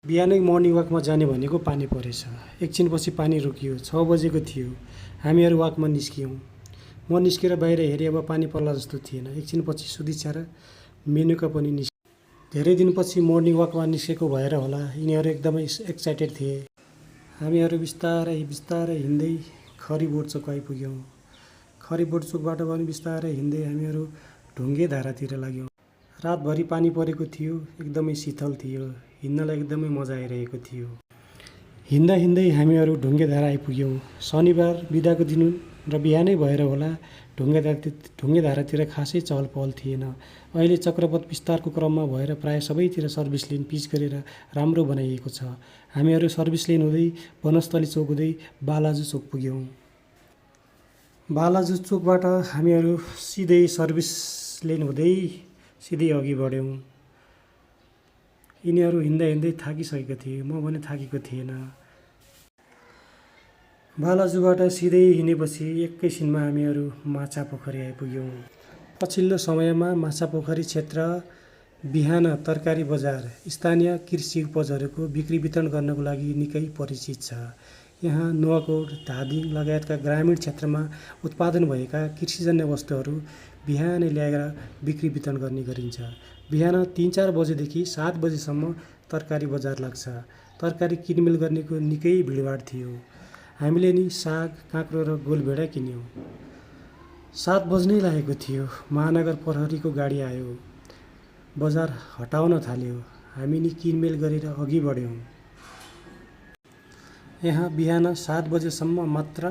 बिहानै मर्निङ वाकमा जाने भनेको पानी परेछ। एकछिनपछि पानी रोकियो। 6 बजेको थियो। हामीहरू वाकमा निस्क्यौँ। म निस्केर बाहिर हेरेँ, अब पानी पर्ला जस्तो थिएन। एकछिनपछि सुदिक्षा र मेनुका पनि निस्के। धेरै दिनपछि मर्निङ वाकमा निस्केको भएर होला, यिनीहरू एकदमै एक्साइटेड थिए। हामीहरू बिस्तारै हिँड्दै खरिबोट चोक आइपुग्यौँ। खरिबोट चोकबाट पनि बिस्तारै हिँड्दै हामीहरू ढुङ्गे धारातिर लाग्यौँ। रातभरि पानी परेको थियो, एकदमै शीतल थियो। हिँड्नलाई एकदमै मजा आइरहेको थियो। हिँड्दै हामीहरू ढुङ्गे धारा आइपुग्यौँ। शनिबार बिदाको दिन र बिहानै भएर होला, ढुङ्गे धारातिर खासै चहल पहल थिएन। अहिले चक्रपथ विस्तारको क्रममा भएर प्राय सबैतिर सर्भिस लेन पिच गरेर राम्रो बनाइएको छ। हामीहरू सर्भिस लेन हुँदै वनस्थली चोक हुँदै बालाजु चोक पुग्यौँ। बालाजु चोकबाट हामीहरू सिधै सर्भिस लेन हुँदै सिधै अघि बढ्यौँ। यिनीहरू हिँड्दै थाकिसकेका थिए, म भने थाकेको थिएन। बालाजुबाट सिधै हिँडेपछि एकैछिनमा हामीहरू माछापोखरी आइपुग्यौँ। पछिल्लो समयमा माछापोखरी क्षेत्र बिहान तरकारी बजार स्थानीय कृषि उपजहरूको बिक्री वितरण गर्नको लागि निकै परिचित छ। यहाँ नुवाकोट, धादिङ लगायतका ग्रामीण क्षेत्रमा उत्पादन भएका कृषिजन्य वस्तुहरू बिहानै ल्याएर बिक्री वितरण गर्ने गरिन्छ। बिहान 3-4 बजेदेखि 7 बजेसम्म तरकारी बजार लाग्छ। तरकारी किनमेल गर्नेको निकै भिडभाड थियो। हामीले नि साग, काँक्रो र गोलभेडा किन्यौँ। 7 बज्नै लागेको थियो। महानगर प्रहरीको गाडी आयो। बजार हटाउन थाल्यो। हामी नि किनमेल गरेर अघि बढ्यौँ। यहाँ बिहान 7 बजेसम्म मात्र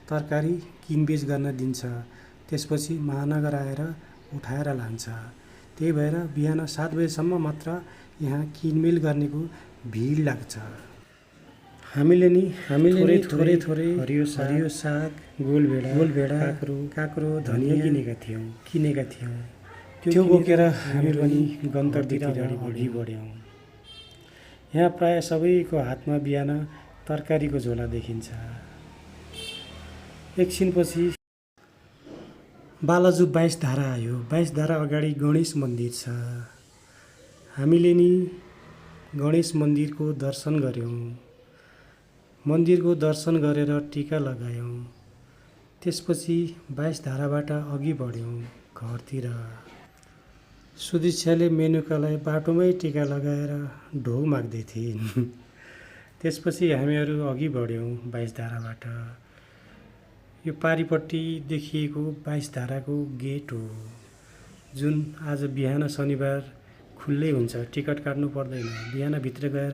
तरकारी किनबेच गर्न दिन्छ। त्यसपछि महानगर आएर उठाएर लान्छ। त्यही भएर बिहान 7 बजेसम्म मात्र यहाँ किनमेल गर्नेको भिड लाग्छ। हामीले थोरै हरियो साग, गोलभेडा, काँक्रो, धनिया किनेका थियौँ। त्यो बोकेर हामी पनि गन्तव्यतिर अघि बढ्यौँ। यहाँ प्राय सबैको हातमा बिहान तरकारीको झोला देखिन्छ। एकछिनपछि बालाजु 22 धारा आयो। 22 धारा अगाडि गणेश मन्दिर छ। हामीले नि गणेश मन्दिरको दर्शन गऱ्यौँ। मन्दिरको दर्शन गरेर टीका लगायौँ। त्यसपछि 22 धाराबाट अघि बढ्यौँ घरतिर। सुदिक्षाले मेनुकालाई बाटोमै टीका लगाएर ढोग माग्दै थिइन्। त्यसपछि हामीहरू अघि बढ्यौँ 22 धाराबाट। यो पारिपट्टि देखिएको 22 धाराको गेट हो, जुन आज बिहान शनिबार खुल्लै हुन्छ। टिकट काट्नु पर्दैन। बिहान भित्र गएर